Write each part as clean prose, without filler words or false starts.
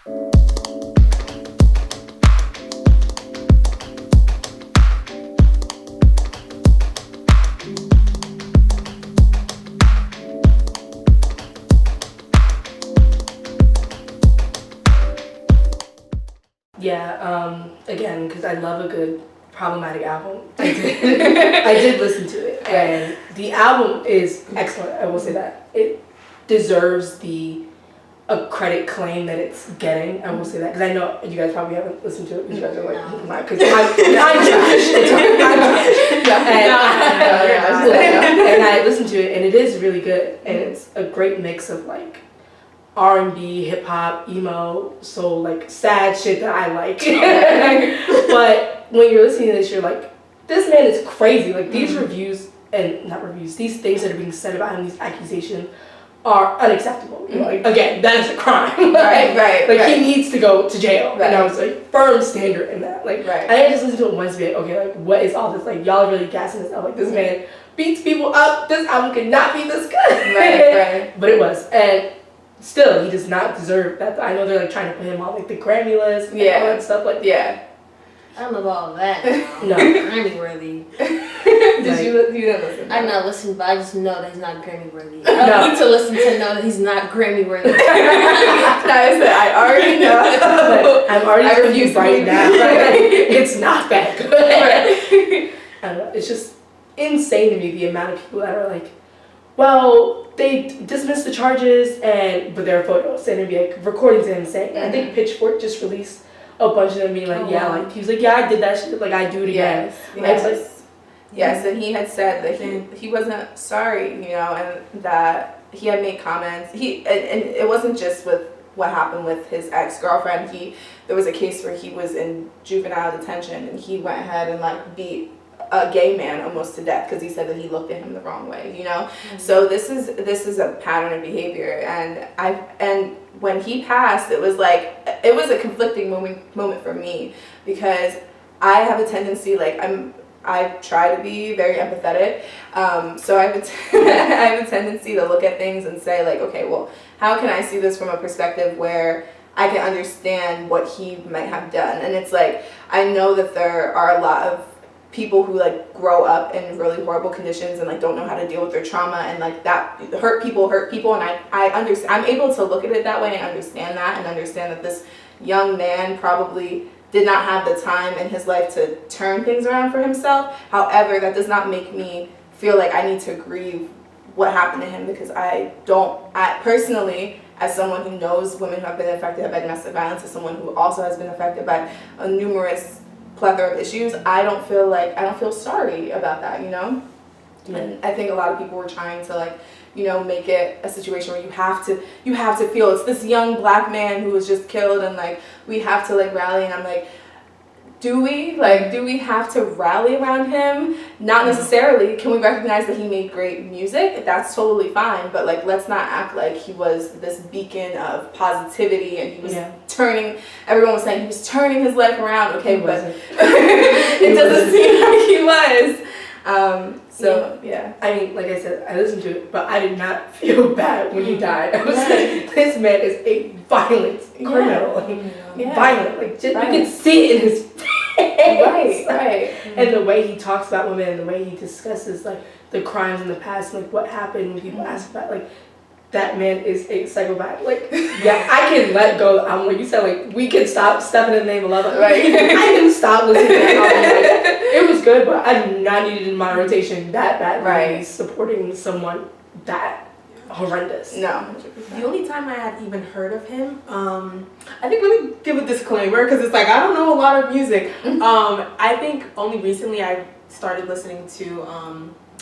Yeah, again, because I love a good problematic album. I did listen to it, and the album is excellent. I will say that it deserves a credit claim that it's getting. I will say that because I know you guys probably haven't listened to it because you guys are like, not because I'm trash. And I listened to it, and it is really good, and it's a great mix of like R&B, hip hop, emo, soul, like sad shit that I like. But when you're listening to this, you're like, this man is crazy. Like these reviews and not reviews, these things that are being said about him, these accusations are unacceptable. Like again, that is a crime. Right. He needs to go to jail. Right. And I was like, firm standard in that. Like I just listened to it once, be like, okay, like what is all this? Like y'all are really gassing this out. Like this man beats people up. This album could not be this good. Right. But it was, and still, he does not deserve that. I know they're like trying to put him on like the Grammy list and all that stuff. Like I don't know about all that. No. Grammy worthy. You didn't listen? I not listened, but I just know that he's not Grammy worthy. I don't need to listen to know that he's not Grammy worthy. I already know. I'm already confused right now. It's not that good. I don't know. It's just insane to me the amount of people that are like, well, they dismissed the charges, but there are photos and there'd be like recordings of him saying. I think Pitchfork just released a bunch of them being like, like he was like, I did that shit, like I do it again. Yes, and he had said that he wasn't sorry, and that he had made comments. And it wasn't just with what happened with his ex-girlfriend. There was a case where he was in juvenile detention, and he went ahead and like beat a gay man almost to death because he said that he looked at him the wrong way, So this is a pattern of behavior, and when he passed, it was a conflicting moment for me because I have a tendency, I try to be very empathetic, so I have a tendency to look at things and say like, okay, well, how can I see this from a perspective where I can understand what he might have done? And it's like, I know that there are a lot of people who like grow up in really horrible conditions and like don't know how to deal with their trauma, and like that hurt people, and I understand. I'm able to look at it that way and understand that this young man probably did not have the time in his life to turn things around for himself. However, that does not make me feel like I need to grieve what happened to him, because I personally, as someone who knows women who have been affected by domestic violence, as someone who also has been affected by a numerous plethora of issues, I don't feel sorry about that, And I think a lot of people were trying to make it a situation where you have to feel it's this young black man who was just killed, and like we have to rally. And I'm like, do we have to rally around him? Not necessarily. Can we recognize that he made great music? That's totally fine, but let's not act like he was this beacon of positivity and he was everyone was saying he was turning his life around. Okay, but it doesn't seem like he was. I mean, like I said, I listened to it, but I did not feel bad when he died. I was like, this man is a violent criminal. Violent. You can see it in his face. Right. And the way he talks about women, and the way he discusses the crimes in the past, and what happened when people ask about that man is a psychopath. I can let go. I'm like you said, we can stop stepping in the name of love. I can stop listening to that album. It was good, but I do not need it in my rotation that bad. Supporting someone that horrendous. No. 100%. The only time I had even heard of him, I think, let me give a disclaimer, because it's I don't know a lot of music. I think only recently I started listening to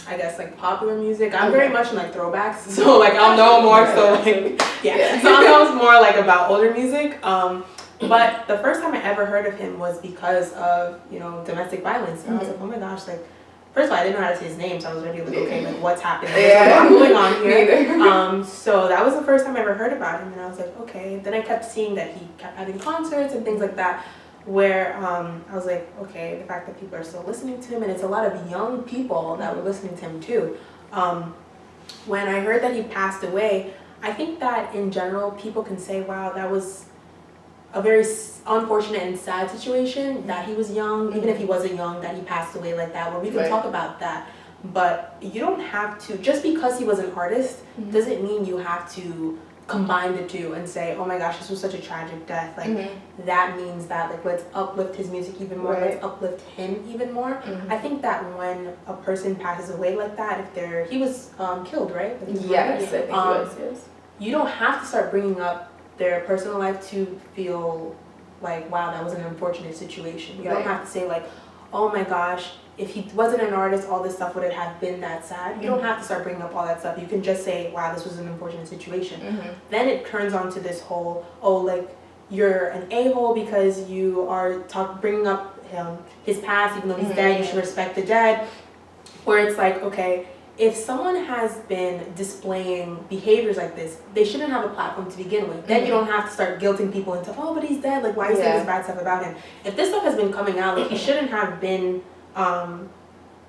I guess popular music. I'm very much in throwbacks, so I'll know more. So so I'll know more about older music. But the first time I ever heard of him was because of domestic violence. And I was like, oh my gosh, first of all, I didn't know how to say his name, so I was already okay, what's happening? There's a lot going on here. So that was the first time I ever heard about him, and I was like, okay. Then I kept seeing that he kept having concerts and things like that, where I was like, okay, the fact that people are still listening to him, and it's a lot of young people that were listening to him too. When I heard that he passed away, I think that in general, people can say, wow, that was a very unfortunate and sad situation that he was young, even if he wasn't young, that he passed away like that, where we can talk about that. But you don't have to, just because he was an artist, doesn't mean you have to combine the two and say, oh my gosh, this was such a tragic death. Like, that means that, like, let's uplift his music even more, let's uplift him even more. I think that when a person passes away like that, he was killed, right? Yes, I think he was, yes. You don't have to start bringing up their personal life to feel like, wow, that was an unfortunate situation. You don't have to say, like, oh my gosh, if he wasn't an artist, all this stuff would have been that sad. You don't have to start bringing up all that stuff. You can just say, wow, this was an unfortunate situation. Then it turns on to this whole, oh, like, you're an a-hole because you are bringing up his past, even though he's dead, you should respect the dead. Where it's like, okay, if someone has been displaying behaviors like this, they shouldn't have a platform to begin with. Then you don't have to start guilting people into, oh, but he's dead, like, why are you saying this bad stuff about him? If this stuff has been coming out, like, he shouldn't have been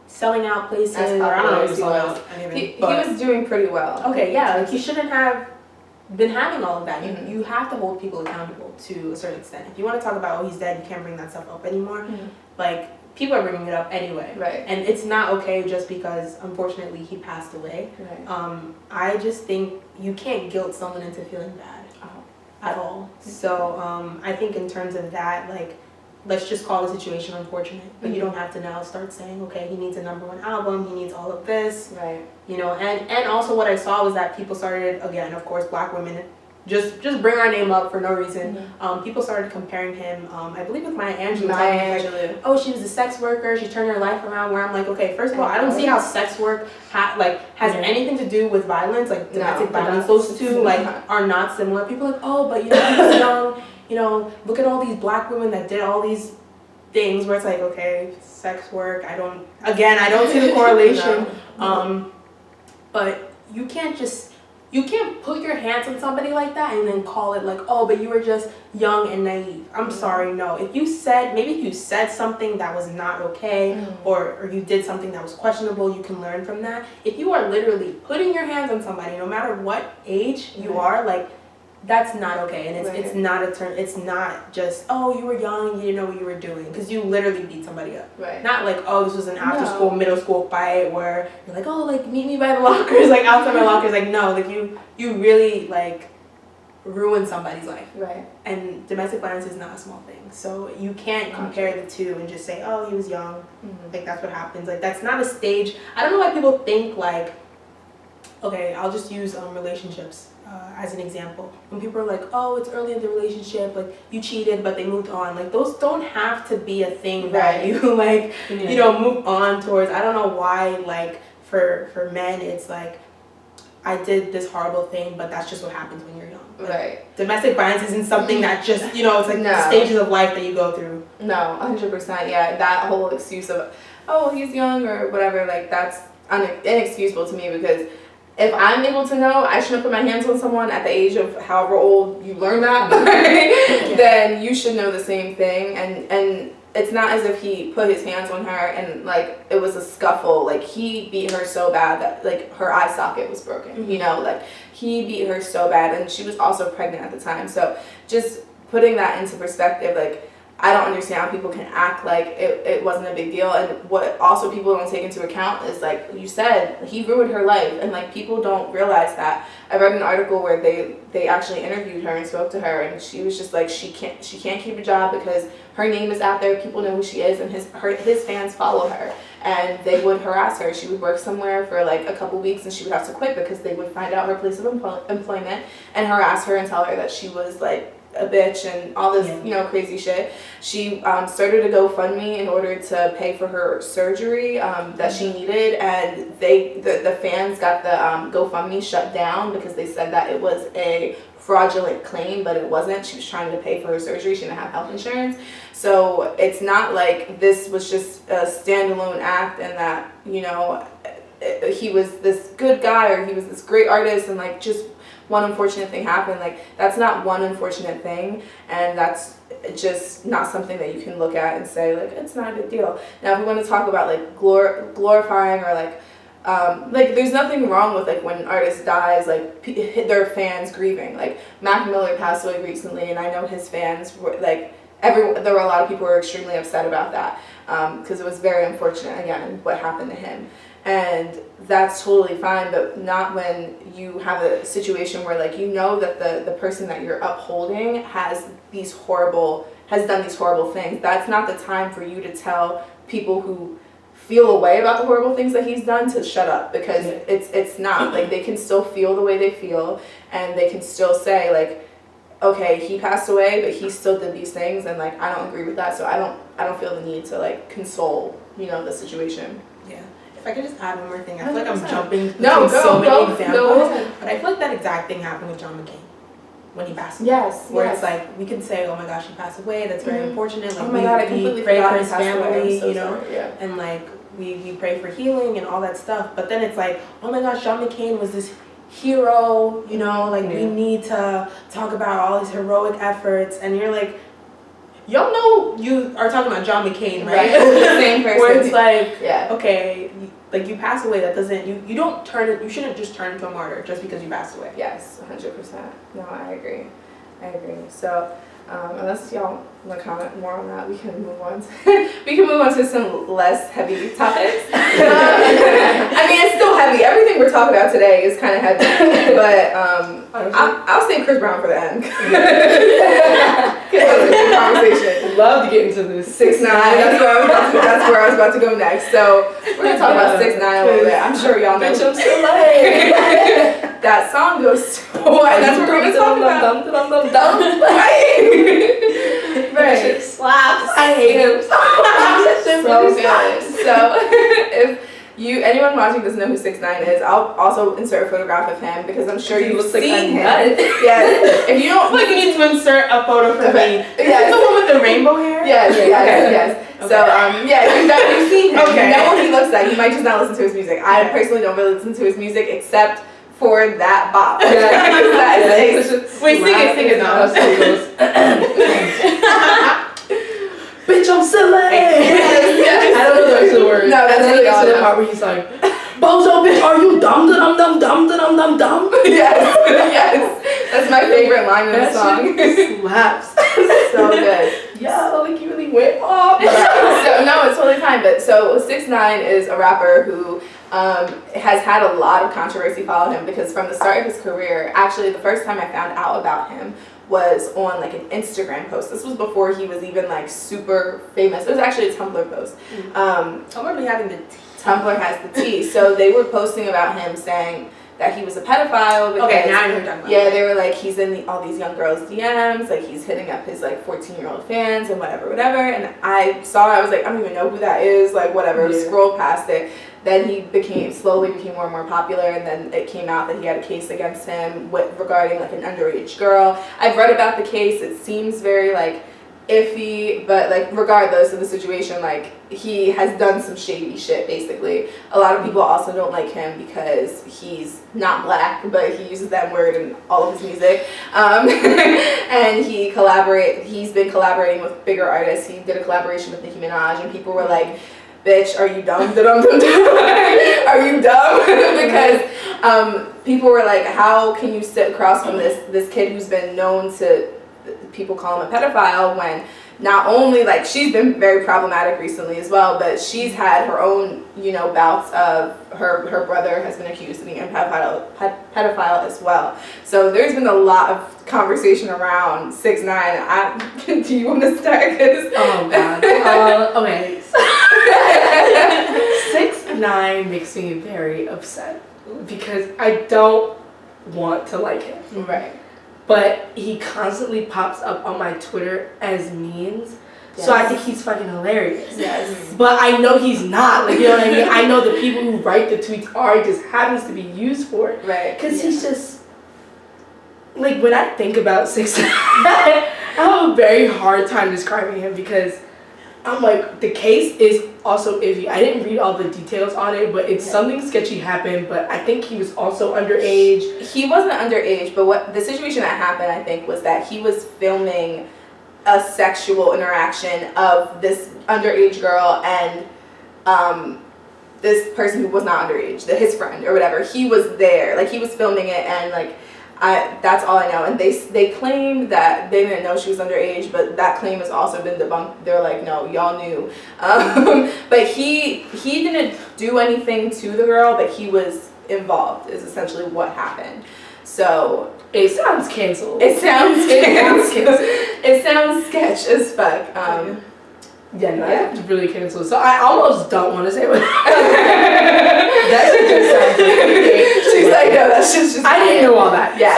selling out places, or I don't know if he was. He was doing pretty well. Okay, yeah, like, he shouldn't have been having all of that. You have to hold people accountable to a certain extent. If you want to talk about, oh, he's dead, you can't bring that stuff up anymore, like, people are bringing it up anyway. Right. And it's not okay just because, unfortunately, he passed away. Right. I just think you can't guilt someone into feeling bad at all. So I think in terms of that, like, let's just call the situation unfortunate. But you don't have to now start saying, okay, he needs a #1 album, he needs all of this. Right. You know, and also what I saw was that people started, again, of course, black women, just bring our name up for no reason. People started comparing him, I believe with Maya Angelou. Like, oh, she was a sex worker, she turned her life around, where I'm like, okay, first of all, I don't see how sex work has anything to do with violence, like domestic violence. Those two like are not similar. People are like, oh, but you know, he was young, you know, look at all these black women that did all these things, where it's like, okay, sex work, I don't see the correlation. But you can't put your hands on somebody like that and then call it like, oh, but you were just young and naive. I'm sorry, no. If you said something that was not okay, or you did something that was questionable, you can learn from that. If you are literally putting your hands on somebody, no matter what age you are, like, that's not okay. And it's not it's not just, oh, you were young, you didn't know what you were doing, because you literally beat somebody up. Right. Not like, oh, this was an after school, middle school fight where you're like, oh, like, meet me by the lockers, like, outside my lockers. Like, no, like, you really, like, ruin somebody's life. Right. And domestic violence is not a small thing. So you can't compare the two and just say, oh, he was young. Like, that's what happens. Like, that's not a stage. I don't know why people think, like, okay, I'll just use relationships as an example. When people are like, oh, it's early in the relationship, like, you cheated, but they moved on. Like, those don't have to be a thing that you, like, you know, move on towards. I don't know why, like, for men, it's like, I did this horrible thing, but that's just what happens when you're young. Like, domestic violence isn't something that just, you know, it's like the stages of life that you go through. No, 100%. Yeah, that whole excuse of, oh, he's young or whatever, like, that's inexcusable to me, because if I'm able to know I shouldn't put my hands on someone at the age of however old you learn that, then you should know the same thing. And it's not as if he put his hands on her and, like, it was a scuffle. Like, he beat her so bad that, like, her eye socket was broken, you know? Like, he beat her so bad, and she was also pregnant at the time. So just putting that into perspective, like, I don't understand how people can act like it wasn't a big deal. And what also people don't take into account is, like you said, he ruined her life, and, like, people don't realize that. I read an article where they actually interviewed her and spoke to her, and she was just like, she can't keep a job because her name is out there, people know who she is, and his fans follow her, and they would harass her. She would work somewhere for, like, a couple weeks, and she would have to quit because they would find out her place of employment and harass her and tell her that she was, like, a bitch and all this, you know, crazy shit. She started a GoFundMe in order to pay for her surgery that she needed, and the fans got the GoFundMe shut down because they said that it was a fraudulent claim, but it wasn't. She was trying to pay for her surgery. She didn't have health insurance. So it's not like this was just a standalone act and that, you know, he was this good guy or he was this great artist and, like, just one unfortunate thing happened. Like, that's not one unfortunate thing, and that's just not something that you can look at and say, like, it's not a big deal. Now, if we want to talk about, like, glorifying or, like, like there's nothing wrong with like when an artist dies, like their fans grieving. Like Mac Miller passed away recently, and I know his fans were like there were a lot of people who were extremely upset about that because it was very unfortunate again what happened to him, and that's totally fine, but not when you have a situation where like you know that the person that you're upholding has done these horrible things. That's not the time for you to tell people who feel a way about the horrible things that he's done to shut up, because it's not like they can still feel the way they feel, and they can still say like, okay, he passed away, but he still did these things, and like I don't agree with that, so I don't feel the need to like console the situation. Yeah. If I could just add one more thing, I feel like I'm 100%. jumping between No, so many go examples, ahead. but I feel like that exact thing happened with John McCain when he passed away. Yes. Where yes. it's like we can say, oh my gosh, he passed away. That's very unfortunate. Like Oh my God, I completely we pray forgot for he his passed away. family, I'm so sorry. Yeah. and like we pray for healing and all that stuff. But then it's like, oh my gosh, John McCain was this hero. Like we need to talk about all his heroic efforts, and you're like, y'all know you are talking about John McCain, right? The same person. Where it's like, Yeah. okay, like you pass away, that doesn't you don't turn it. You shouldn't just turn into a martyr just because you passed away. Yes, 100%. No, I agree. So, unless y'all want to comment more on that, we can move on. To some less heavy topics. I mean, it's still heavy. Everything we're talking about today is kind of heavy, but I'll save Chris Brown for the end. That was a good conversation. Love to get into this. 6ix9ine. That's where I was about to go next. So we're gonna talk about 6ix9ine a little bit. I'm sure y'all know. Bitch, I'm still like. That song goes so hard. That's what we're gonna talk about. Right. Slaps. I hate him. So good. So if anyone watching doesn't know who 6ix9ine is, I'll also insert a photograph of him because I'm sure you've looks like seen a him. nut. Yes. If you don't, Like you need to insert a photo for me. Yes. The one with the rainbow hair. Yes. Okay. So you've seen him. Okay. You know what he looks like. You might just not listen to his music. I personally don't really listen to his music except for that bop. Wait, sing it now. Bitch, I'm silly. Yes. I don't know the rest of the words. No, that's really all the I know. part where he's like, Bozo, bitch, are you dumb, dumb, dumb, dumb, dumb, dumb, dumb? Yes. That's my favorite line in the That song. shit slaps. So good. Yeah, like you really went off. So, no, it's totally fine. But so 6ix9ine is a rapper who has had a lot of controversy follow him because from the start of his career, actually the first time I found out about him was on like an Instagram post. This was before he was even like super famous. It was actually a Tumblr post. Tumblr be having the tea. Tumblr has the tea. So they were posting about him saying that he was a pedophile. Because, Okay, now I know what you're talking about. Yeah, they were like, he's in all these young girls' DMs, like he's hitting up his like 14-year-old fans and whatever. And I saw it, I was like, I don't even know who that is, like whatever, scroll past it. Then he slowly became more and more popular, and then it came out that he had a case against him regarding like an underage girl. I've read about the case, it seems very like iffy, but like regardless of the situation, like he has done some shady shit basically. A lot of people also don't like him because he's not black, but he uses that word in all of his music. And he's been collaborating with bigger artists. He did a collaboration with Nicki Minaj, and people were like, bitch, are you dumb? Are you dumb? Because people were like, how can you sit across from this kid who's been known to, people call him a pedophile, when not only like she's been very problematic recently as well, but she's had her own bouts of her brother has been accused of being a pedophile as well. So there's been a lot of conversation around 6ix9ine. Do you want to start? Oh God. Okay. 6ix9ine makes me very upset because I don't want to like him. Right. But he constantly pops up on my Twitter as memes. Yes. So I think he's fucking hilarious. Yes. But I know he's not. Like, you know what I mean? I know the people who write the tweets are, it just happens to be used for it. Right. Because he's just, like, when I think about 6ix9ine, I have a very hard time describing him because I'm like, the case is also iffy. I didn't read all the details on it, but it's something sketchy happened, but I think he was also underage. He wasn't underage, but what the situation that happened, I think, was that he was filming a sexual interaction of this underage girl, and this person who was not underage, his friend or whatever, he was there, like he was filming it, and like that's all I know. And they claim that they didn't know she was underage, but that claim has also been debunked. They're like, no, y'all knew. But he didn't do anything to the girl, but he was involved is essentially what happened. So it sounds canceled. It sounds canceled. It sounds sketch as fuck. Yeah, no, that's really canceled. So I almost don't want to say what. That shit just sounds like she's like, no, that shit's just. I didn't know all that. Yeah.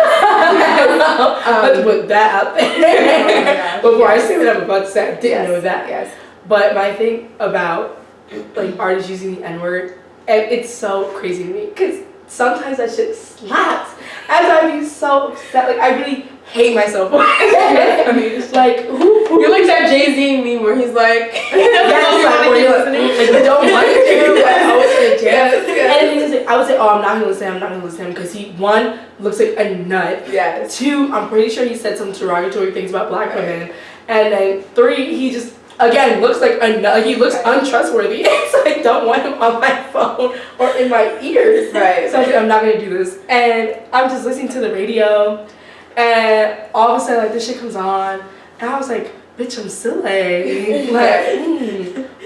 Let's put that out there. Before I say what I'm about to say, I didn't know that. Yes. But my thing about like artists using the N-word, and it's so crazy to me because sometimes that shit slaps. And I'd be so upset. Like I really hate myself. I mean, it's like who You're like that Jay-Z meme where he's like, like you don't want to do that. I would say yes. And the thing is, like, I would say, oh, I'm not gonna listen to him because he, one, looks like a nut. Yes. Two, I'm pretty sure he said some derogatory things about black women. And then three, he just again looks like a nut. Like, he looks untrustworthy. So I don't want him on my phone or in my ears. Right. So I was like, I'm not gonna do this. And I'm just listening to the radio, and all of a sudden, like, this shit comes on, and I was like, bitch, I'm silly. Like,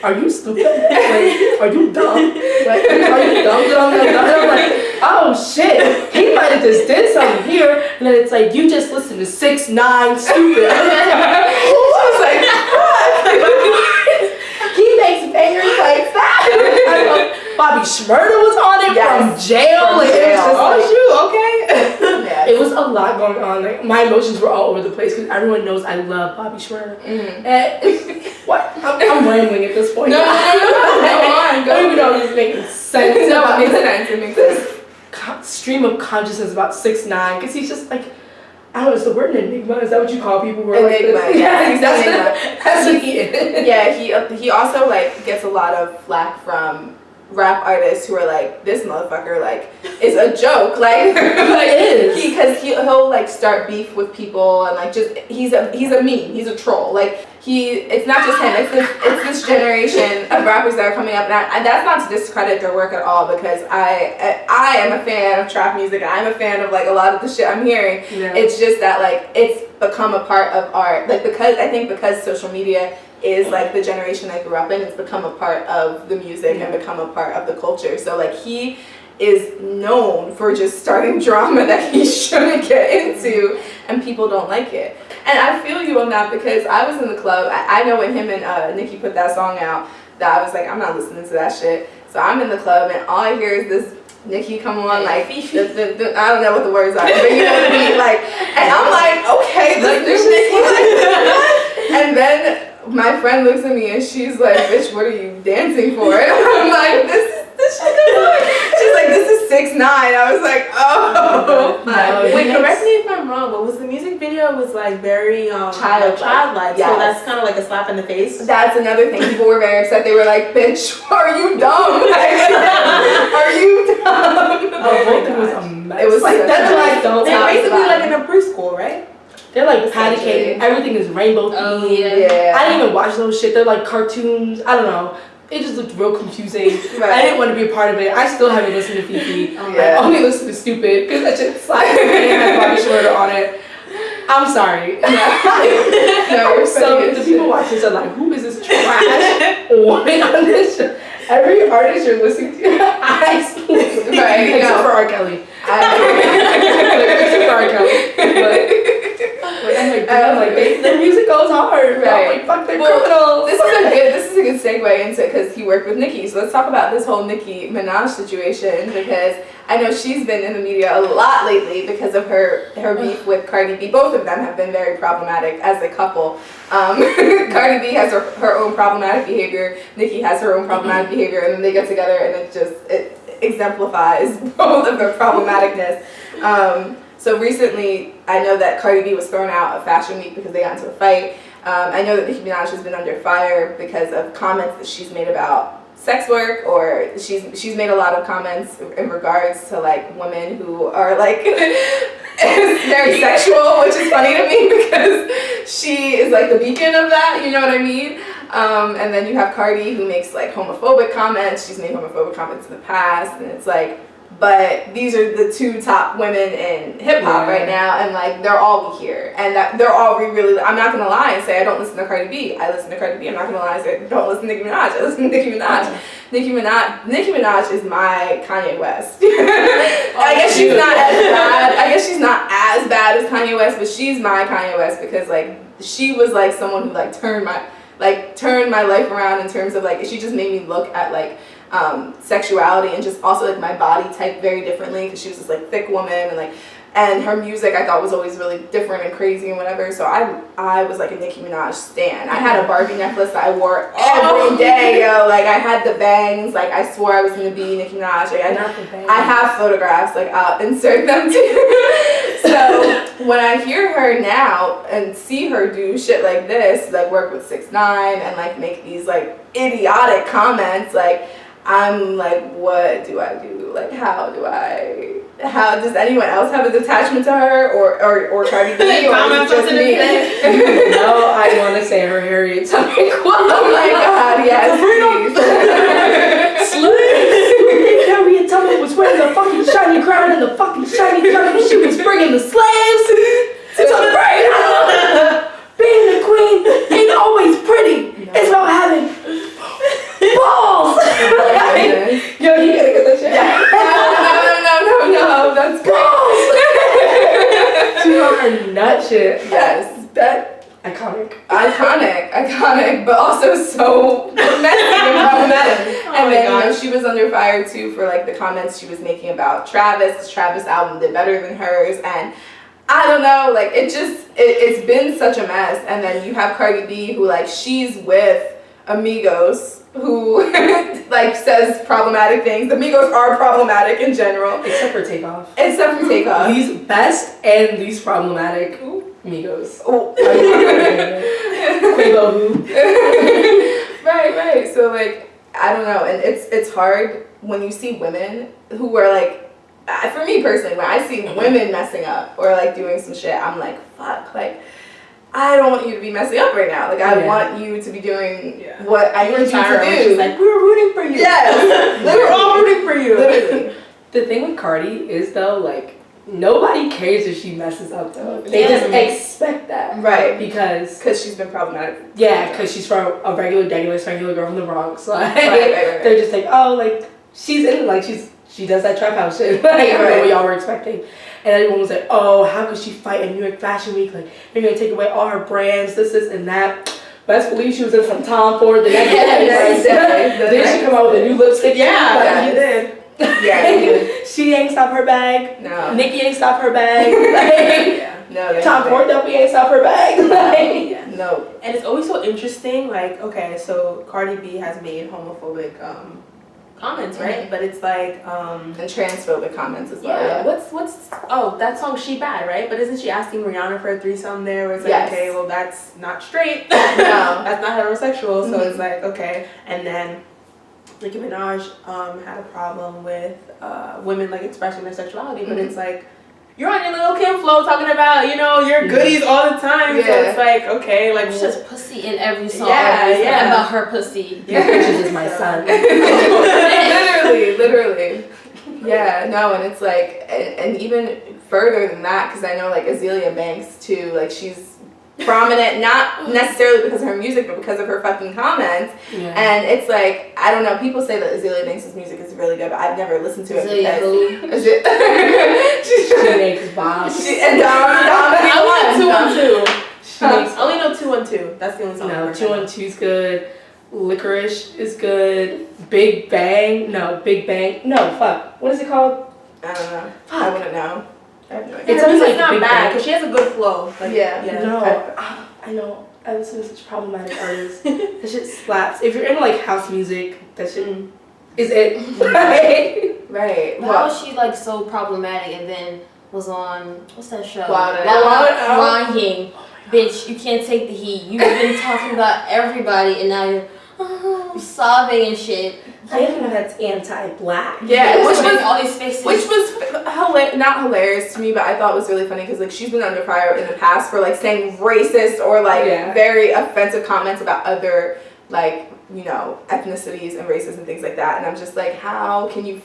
are you stupid? Like, are you dumb? Like, are you dumb? And I'm like, oh shit, he might have just did something here. And then it's like, you just listened to 6ix9ine Stupid. I was like, fuck. He makes bangers like that. Bobby Shmurda was on it from jail. Like, it was just like, okay. It was a lot going on. Like, my emotions were all over the place because everyone knows I love Bobby Shmurda. And what? I'm rambling at this point. No, I don't even know if it's making sense. No, it makes sense. It makes sense. Stream of consciousness about 6ix9ine because he's just like, I don't know, is the word an enigma? Is that what you call people who are enigma, like this? Yeah, he's an enigma. That's what he is. Yeah, he also like gets a lot of flack from rap artists who are like, this motherfucker like is a joke, like because he'll like start beef with people and like just he's a meme, he's a troll, like it's not just him, it's this generation of rappers that are coming up, and that's not to discredit their work at all because I am a fan of trap music, and I'm a fan of like a lot of the shit I'm hearing. Yeah. It's just that like it's become a part of art, like because social media is like the generation I grew up in, it's become a part of the music and become a part of the culture. So like he is known for just starting drama that he shouldn't get into, and people don't like it. And I feel you on that because I was in the club. I know when him and Nicki put that song out that I was like, I'm not listening to that shit. So I'm in the club and all I hear is this Nicki come on like I don't know what the words are, but you know what I mean, like, and I'm like, okay, this Nicki, like, and then my friend looks at me and she's like, bitch, what are you dancing for? And I'm like, this shit is hard. She's like, this is 6ix9ine. I was like, oh. Wait, correct me if I'm wrong, but was the music video was like very childlike? Yes. So that's kind of like a slap in the face. That's another thing. People were very upset. They were like, bitch, are you dumb? Are you dumb? The whole thing was a mess. It was like, that's why I don't. They're basically like in a preschool, right? They're like patty cake. Everything is rainbow themed. Oh, yeah. I didn't even watch those shit. They're like cartoons. I don't know. It just looked real confusing. Right. I didn't want to be a part of it. I still haven't listened to Fifi. Yeah. I only listened to Stupid because that shit slapped me and had Bobby Shmurda on it. I'm sorry. No, So the people watching this are like, who is this trash woman on this show? Every artist you're listening to, I exclude. Right, Except for R. Kelly. Except for R. Kelly. But I'm like, damn, like their music goes hard. Right. I'm like, fuck, they're criminals. This is a good segue into because he worked with Nicki. So let's talk about this whole Nicki Minaj situation because I know she's been in the media a lot lately because of her beef with Cardi B. Both of them have been very problematic as a couple. Cardi B has her own problematic behavior. Nicki has her own problematic behavior, and then they get together and it exemplifies both of their problematicness. So recently, I know that Cardi B was thrown out of Fashion Week because they got into a fight. I know that Nicki Minaj has been under fire because of comments that she's made about sex work, or she's made a lot of comments in regards to like women who are like very sexual, which is funny to me because she is like the beacon of that, you know what I mean? And then you have Cardi, who makes like homophobic comments. She's made homophobic comments in the past, and it's like, but these are the 2 top women in hip hop right now, and like they'll all be here, and that they're all really. I'm not gonna lie and say I don't listen to Cardi B. I listen to Cardi B. I'm not gonna lie and say I don't listen to Nicki Minaj. I listen to Nicki Minaj. Nicki Minaj is my Kanye West. I guess she's not as bad. I guess she's not as bad as Kanye West, but she's my Kanye West because like she was like someone who like turned my life around in terms of like she just made me look at like sexuality and just also like my body type very differently because she was this like thick woman and her music I thought was always really different and crazy and whatever. So I was like a Nicki Minaj stan. I had a Barbie necklace that I wore every day, yo. Like I had the bangs. Like I swore I was gonna be Nicki Minaj. Like I have photographs. Like I'll insert them too. So when I hear her now and see her do shit like this, like work with 6ix9ine and like make these like idiotic comments, like I'm like, what do I do? Like how does anyone else have a detachment to her or Cardi B or is it just me? No, I want to say her Harriet Tubman quote. Oh my God, yes. Harriet Tubman was wearing the fucking shiny crown and the fucking shiny turban. She was bringing the slaves to the parade. Being the queen ain't always pretty. No. It's about having balls. Yo, you gotta get that shit. Yeah. No, that's balls. She on her nut shit. Yes, that iconic, but also so messy and problematic. And then she was under fire too for like the comments she was making about Travis, because Travis' album did better than hers, and I don't know, like it's been such a mess. And then you have Cardi B who like she's with Amigos who like says problematic things. The Migos are problematic in general. Except for Takeoff. Least best and least problematic Migos. Oh. Quavo who? Right. So like I don't know, and it's hard when you see women who are like, for me personally, when I see women messing up or like doing some shit, I'm like, fuck, like I don't want you to be messing up right now. Like I want you to be doing what I need you to do. She's like, we were rooting for you. Yes, we were all rooting for you. Literally. The thing with Cardi is though, like nobody cares if she messes up though. They just expect that, right? Because she's been problematic. Yeah, because she's from a regular girl from the Bronx. Like right. They're just like, oh, like she's in, like she does that trap house shit. Like I don't know what y'all were expecting. And everyone was like, oh, how could she fight in New York Fashion Week? Like, they're going to take away all her brands, this, and that. Best believe she was in some Tom Ford the next day. Then she come out with a new lipstick. Yeah, you did. Yeah. She ain't stop her bag. No. Nicki ain't stop her bag. No. Tom Ford definitely ain't stop her bag. No. And it's always so interesting, like, okay, so Cardi B has made homophobic comments, right? Mm-hmm. But it's like and transphobic comments as well. Yeah. What's that song She Bad, right? But isn't she asking Rihanna for a threesome there? Where it's like, okay, well that's not straight. No. That's not heterosexual. So it's like, okay. And then Nicki Minaj had a problem with women like expressing their sexuality, but it's like you're on your little Kim flow talking about, you know, your goodies all the time. Yeah. So it's like, okay, like it's just pussy in every song. Yeah. About her pussy. Yeah, bitches is my son. literally. Yeah, no, and it's like, and even further than that, because I know like Azealia Banks too, like she's prominent, not necessarily because of her music, but because of her fucking comments. Yeah. And it's like, I don't know, people say that Azealia Banks' music is really good, but I've never listened to it because she makes bombs. And I only know 212. That's the only song. No, 212's good. Licorice is good. Big Bang. No, fuck. What is it called? I don't know. Fuck. I wouldn't know. I have no idea. It's always like not bad because she has a good flow. Like, yeah. No, I know. I listen to such problematic artists. That shit slaps. If you're into like house music, that shit is it. Right. How was she like so problematic and then was on what's that show? Crying. Bitch, you can't take the heat. You've been talking about everybody and now you're sobbing and shit. Yeah, that's anti-black. Yeah, which was all these faces. Which was not hilarious to me, but I thought was really funny because like she's been under fire in the past for like saying racist or like very offensive comments about other like, you know, ethnicities and races and things like that. And I'm just like, how can you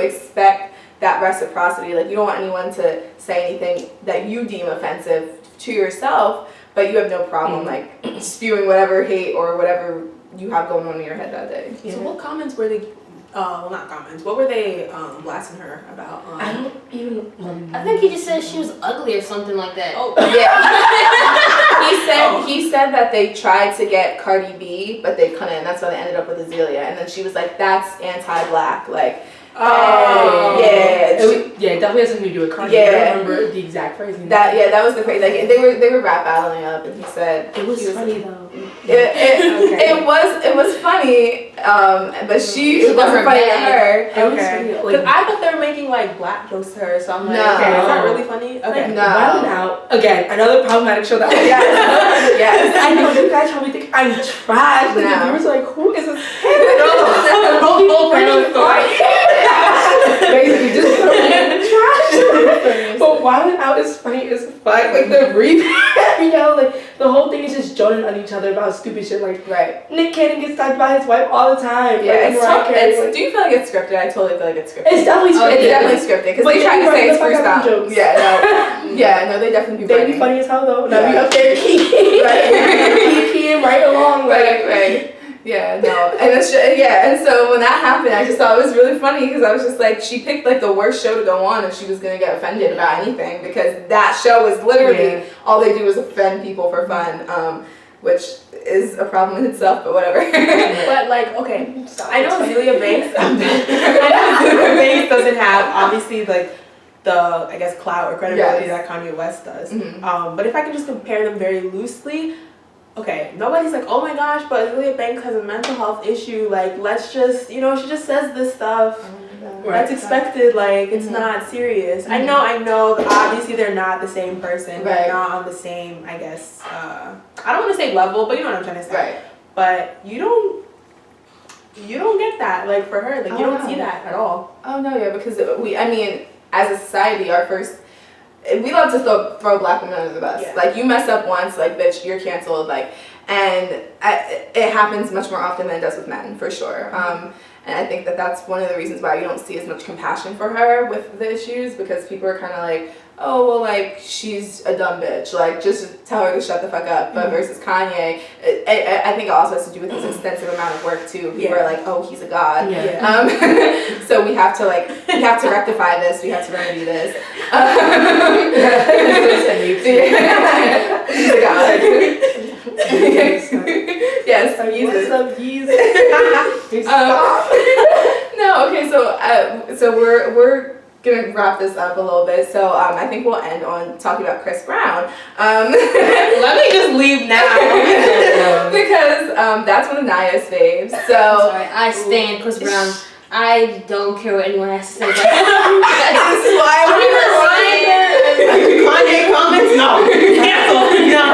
expect that reciprocity? Like, you don't want anyone to say anything that you deem offensive to yourself, but you have no problem like spewing whatever hate or whatever you have going on in your head that day. So what comments were they? Well, not comments. What were they blasting her about? I don't even remember. I think he just said she was ugly or something like that. Oh, yeah. He said that they tried to get Cardi B, but they couldn't, and that's why they ended up with Azealia. And then she was like, "That's anti-black." Like, it definitely has something to do with Cardi. I don't remember the exact phrasing. That was the phrase. Like, they were rap battling up, and he said it was funny though. It was funny, but it wasn't funny to her. Okay. Because I thought they were making like black jokes to her, so I'm like, no. okay, is that really funny? Okay. No. Wild Out again, another problematic show that was. Yes. I know you guys probably think I'm trash. Like the viewers are like, who is this? Basically, just trash. But Wild Out is funny as fuck. Like the repair, you know, like the whole thing is just joning on each other about stupid shit. Like, Nick Cannon gets touched by his wife all the time. Yeah, like, do you feel like it's scripted? I totally feel like it's scripted. It's definitely scripted. It's definitely scripted because they try to say it's freestyle. No, they definitely They be funny as hell though. Now we up there keying right along. Right. Yeah, no, and and so when that happened, I just thought it was really funny because I was just like, she picked like the worst show to go on if she was gonna get offended about anything, because that show is literally all they do is offend people for fun, which is a problem in itself, but whatever. But like, okay, I know Azealia Banks. Azealia Banks doesn't have obviously like the, I guess, clout or credibility that Kanye West does. Mm-hmm. But if I can just compare them very loosely. Okay, nobody's like, oh my gosh, but Azealia Banks has a mental health issue. Like, let's just, you know, she just says this stuff. That's expected. Like, it's not serious. I know. Obviously, they're not the same person. They're not on the same, I guess. I don't want to say level, but you know what I'm trying to say. Right. But you don't get that. Like for her, like you don't see that at all. Oh no, yeah, because as a society, we love to throw black women under the bus. Yeah. Like, you mess up once, like, bitch, you're canceled. Like, and it happens much more often than it does with men, for sure. And I think that that's one of the reasons why you don't see as much compassion for her with the issues, because people are kind of like, oh, well, like, she's a dumb bitch. Like, just tell her to shut the fuck up. But versus Kanye, I think it also has to do with his extensive amount of work, too. People are like, oh, he's a god. So we have to rectify this. We have to remedy this. He's a god. Yes, What's up, Jesus? No, okay, so we're gonna wrap this up a little bit. So I think we'll end on talking about Chris Brown. Let me just leave now. Because that's one of Naya's faves. So sorry, I stand Chris Brown. I don't care what anyone has to say about him. This is why Kanye comments? No. Cancel. No.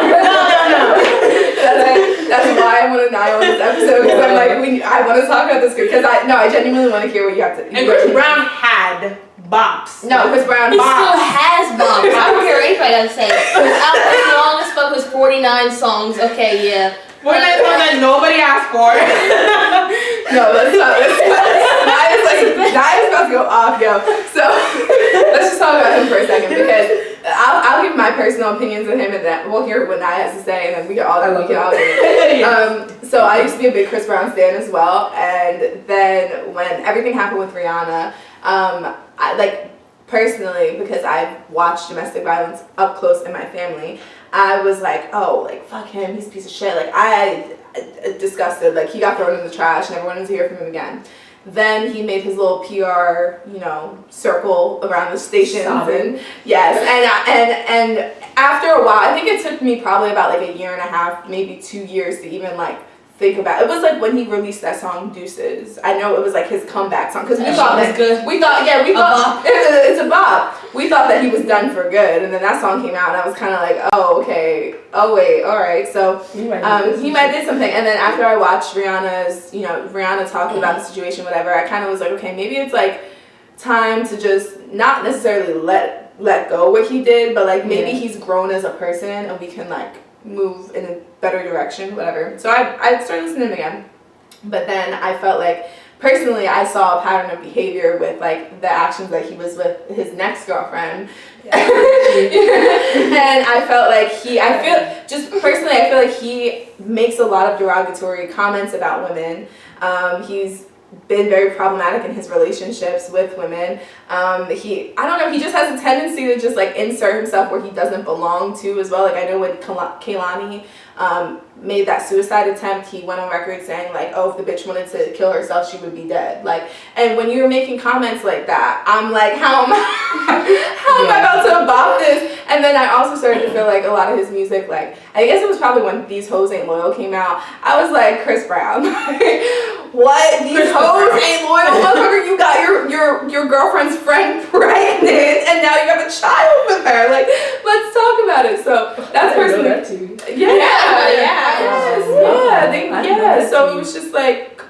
That's why I want to Naya on this episode, because I'm like, I want to talk about this because I genuinely want to hear what you have to. And Chris Brown had bops. No, Chris Brown. He still has bops. I don't care what anybody got to say. His album as long as fuck was 49 songs. Okay, yeah. 49 songs that nobody asked for. No, let's not. Naya's about to go off, yo. So let's just talk about him for a second, because I'll give my personal opinions on him, and then we'll hear what Naya has to say, and then we can all do it. So I used to be a big Chris Brown stan as well, and then when everything happened with Rihanna, I like personally, because I've watched domestic violence up close in my family, I was like, oh, like, fuck him, he's a piece of shit. Like, I disgusted. Like, he got thrown in the trash and everyone wanted to hear from him again. Then he made his little PR, circle around the stations. And yes, and after a while, I think it took me probably about like a year and a half, maybe 2 years to even like think about it. Was like when he released that song Deuces. I know it was like his comeback song, because we thought it's a bop. We thought that he was done for good, and then that song came out, and I was kind of like, oh, okay, oh wait, all right. So he might did something. And then after I watched Rihanna talking about the situation, whatever, I kind of was like, okay, maybe it's like time to just not necessarily let go what he did, but like maybe he's grown as a person, and we can like move in a better direction, whatever. So I started listening to him again. But then I felt like, personally, I saw a pattern of behavior with like the actions that he was with his next girlfriend. Yeah. And I felt like I feel like he makes a lot of derogatory comments about women. He's been very problematic in his relationships with women. He just has a tendency to just like insert himself where he doesn't belong to as well. Like I know when Kehlani made that suicide attempt, he went on record saying like, oh, if the bitch wanted to kill herself, she would be dead. Like, and when you're making comments like that, I'm like, how am I about to bop this? And then I also started to feel like a lot of his music, like, I guess it was probably when These Hoes Ain't Loyal came out, I was like, Chris Brown, what? These hoes ain't loyal, motherfucker, you got your girlfriend's friend pregnant and now you have a child with her. Like, let's talk about it. So that's personally. So it was just like,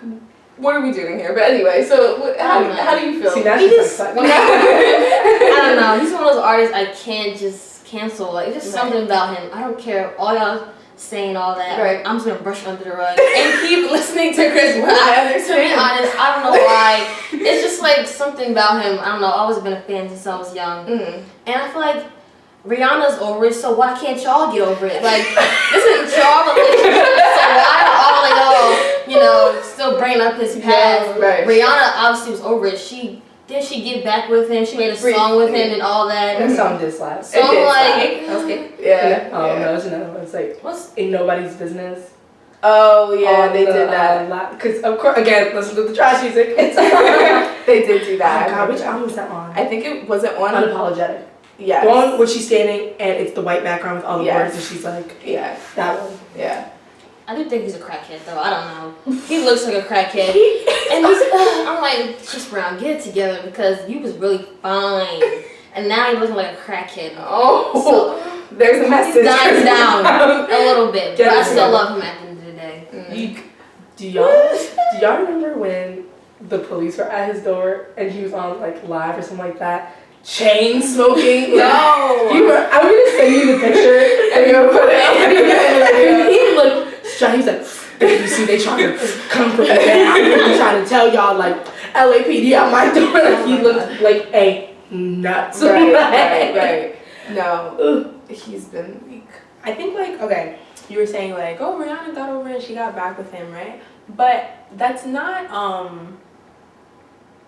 what are we doing here? But anyway, so how do you feel? See, that's just like, I don't know. He's one of those artists I can't just cancel. Like, it's just something about him. I don't care. All y'all saying all that. Right. I'm just gonna brush it under the rug and keep listening to Chris Brown. I understand. To be honest, I don't know why. It's just like something about him. I don't know. I've always been a fan since I was young. Mm-hmm. And I feel like Rihanna's over it, so why can't y'all get over it? Like, this is y'all relationship, so why are all like, still bringing up his past? Yeah, right. Rihanna obviously was over it. She get back with him. She made a song with him and all that. That song did slap. So I'm like, that was good. Yeah. No, it's another one. It's like, Ain't Nobody's Business. Oh yeah, they did that. Because of course, again, listen to the trash music. They did do that. Oh God, which album was that on? I think it wasn't on Unapologetic. Yeah. The one where she's standing and it's the white background with all the words and she's like, that one. Yeah. I do think he's a crackhead though. I don't know. He looks like a crackhead. And I'm like, Chris Brown, get it together because you was really fine. And now you're looking like a crackhead. Oh. So there's a message. He's dying down a little bit. But I still love him at the end of the day. Mm. Do y'all remember when the police were at his door and he was on like live or something like that? Chain smoking. No. I'm gonna send you the picture and you're gonna put it. He looked straight. He's like, you see, they trying to come from the down. I'm trying to tell y'all like LAPD out my door. Like, he looked like a nuts. Right. No, he's been weak. I think like, okay, you were saying like, oh, Rihanna got over it and she got back with him, right? But that's not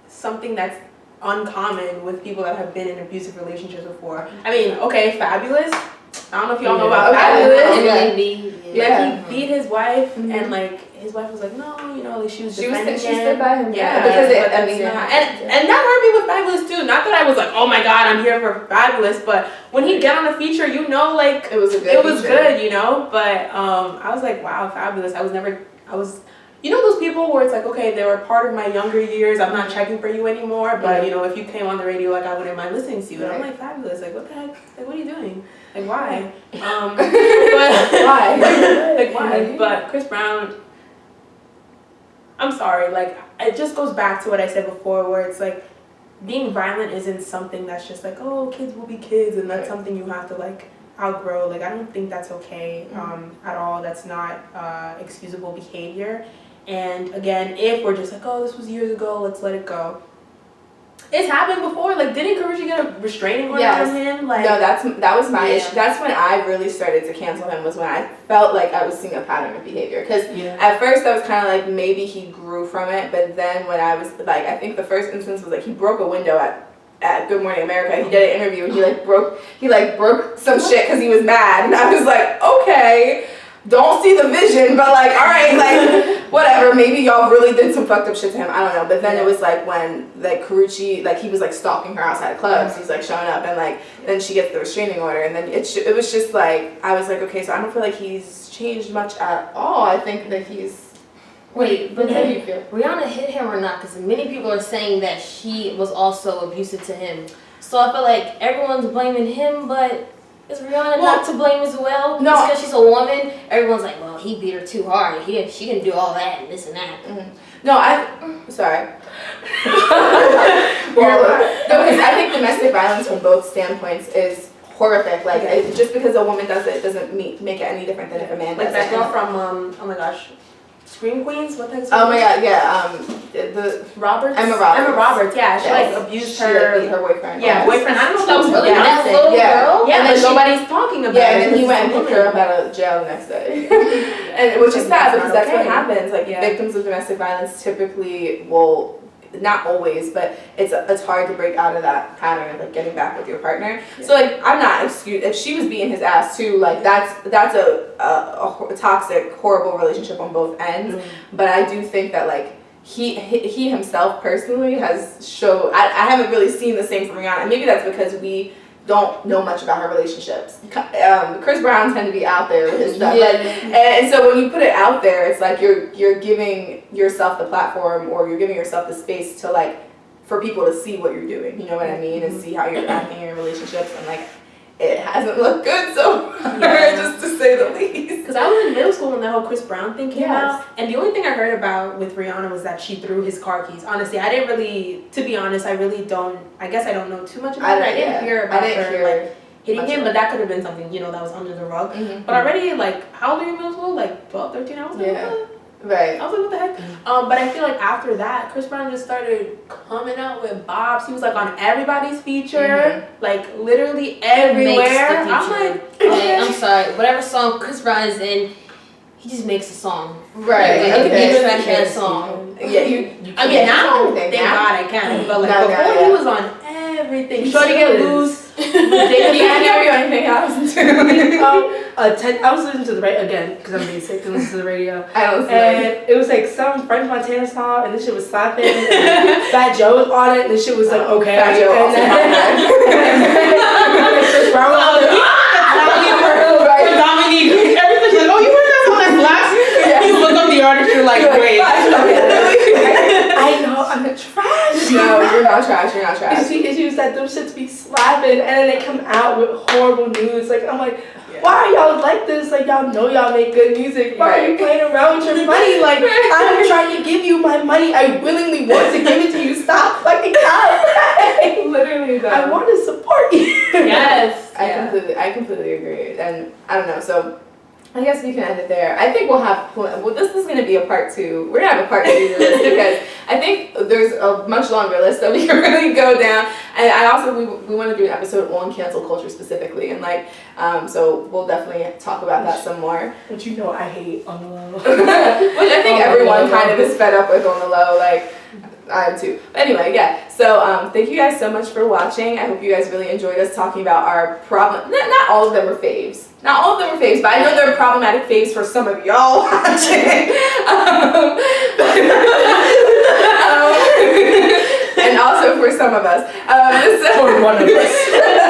something that's uncommon with people that have been in abusive relationships before. I mean, okay, Fabulous. I don't know if y'all know about Fabulous. Like he beat his wife and like his wife was like, no, like she was defending him. She stood by him. Yeah, because and that hurt me with Fabulous too. Not that I was like, oh my God, I'm here for Fabulous, but when he get on the feature, like it was good, But I was like, wow, Fabulous. I was. Those people where it's like, okay, they were part of my younger years. I'm not checking for you anymore, but if you came on the radio, like I wouldn't mind listening to you. And I'm like, Fabulous. Like, what the heck? Like, what are you doing? Like, why? But why? Like, why? But Chris Brown, I'm sorry. Like, it just goes back to what I said before, where it's like, being violent isn't something that's just like, oh, kids will be kids, and that's something you have to like outgrow. Like, I don't think that's okay at all. That's not excusable behavior. And again, if we're just like, oh, this was years ago, let's let it go. It's happened before. Like, didn't Karrueche get a restraining order on him? Like, no, that was my issue. That's when I really started to cancel him, was when I felt like I was seeing a pattern of behavior. Because at first I was kind of like, maybe he grew from it. But then when I was like, I think the first instance was like, he broke a window at Good Morning America. He did an interview and he broke some shit because he was mad. And I was like, okay, don't see the vision, but like, all right, like, whatever, maybe y'all really did some fucked up shit to him, I don't know. But then it was like when like Karrueche, like he was like stalking her outside of clubs, he's like showing up and like then she gets the restraining order, and then it was just like, I was like, okay, so I don't feel like he's changed much at all. I think that he's... Wait, but then Rihanna hit him or not? Because many people are saying that she was also abusive to him. So I feel like everyone's blaming him, but is Rihanna not to blame as well? No. Because she's a woman, everyone's like, well, he beat her too hard. She didn't do all that and this and that. Mm-hmm. No, sorry. Well, no, because I think domestic violence from both standpoints is horrific. Like just because a woman does it doesn't make it any different than if a man does it. Like that girl from oh my gosh, Scream Queens. What the? Oh my god, yeah. The Roberts. Emma Roberts. Emma Roberts. Yeah, she like abused her. Beat her boyfriend. Yeah, boyfriend. I don't know if that was Really? really That little girl? Yeah, And but then nobody's talking about it. Yeah, and then he went and picked her up out of jail the next day. And which is sad because that's what happens. Like victims of domestic violence typically will, not always, but it's hard to break out of that pattern of like getting back with your partner. Yeah. So like I'm not excused if she was beating his ass too. Like that's a toxic, horrible relationship on both ends. Mm-hmm. But I do think that like he himself personally has showed. I haven't really seen the same from Rihanna, and maybe that's because we don't know much about her relationships. Chris Brown tend to be out there with his stuff, and so when you put it out there, it's like you're giving yourself the platform, or you're giving yourself the space to like for people to see what you're doing. You know what I mean, and see how you're acting in your relationships, and like it hasn't looked good so far, just to say the least. Because I was in middle school when the whole Chris Brown thing came out, and the only thing I heard about with Rihanna was that she threw his car keys. Honestly, I didn't really, to be honest, I really don't. I guess I don't know too much about it. I didn't hear about her like hitting him, but that could have been something that was under the rug. Mm-hmm. But already, like, how old were you in middle school? Like 12, 13? I was like, what? Right. I was like, what the heck? But I feel like after that, Chris Brown just started coming out with bops. He was like on everybody's feature, like literally everywhere. I'm like, okay, I'm sorry. Whatever song Chris Brown is in, he just makes a song. Right. Like, okay. That song. Yeah, you I mean, now, thank God I can. But like before, he was on everything. Shorty Get Loose. Anything else? I was listening to the radio again because I'm basic and listen to the radio. I don't see and it was like some French Montana song, and this shit was slapping. And Fat Joe was on it, and this shit was like okay. Fat Joe and then Chris Brown was on it. Dominique, everything's like, oh, you heard that song that slaps? Yeah. You look up the artist, you're like, wait. I know, I'm trash. No, you're not trash. You're not trash. She was that them shits be slapping, and then they come out with horrible news. Like I'm like, why are y'all like this? Like y'all know y'all make good music. Why are you playing around with your money? Like I'm trying to give you my money. I willingly want to give it to you. Stop fucking out. Literally, though. I want to support you. Yes. I completely agree, and I don't know. So I guess we can end it there. I think we'll have. Well, this is going to be a part 2. We're gonna have a part 2 to this because I think there's a much longer list that we can really go down. And I also we want to do an episode on cancel culture specifically, and like so we'll definitely talk about that some more. But you know I hate on the low. Which I think everyone kind of is fed up with on the low. Like I am too. But anyway, yeah. So thank you guys so much for watching. I hope you guys really enjoyed us talking about our problem. Not all of them were faves. Not all of them were faves, but I know they're problematic faves for some of y'all watching. And also for some of us. For one of us.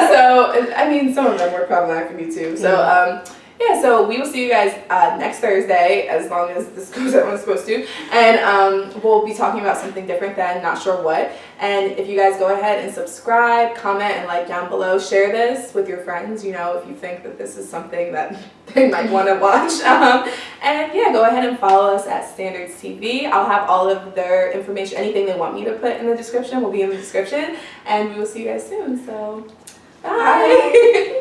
So, I mean, some of them were problematic for me too. So, yeah, so we will see you guys next Thursday, as long as this goes out when it's supposed to. And we'll be talking about something different then, not sure what. And if you guys go ahead and subscribe, comment, and like down below, share this with your friends, if you think that this is something that they might want to watch. And yeah, go ahead and follow us at Standards TV. I'll have all of their information, anything they want me to put in the description will be in the description. And we will see you guys soon, so bye.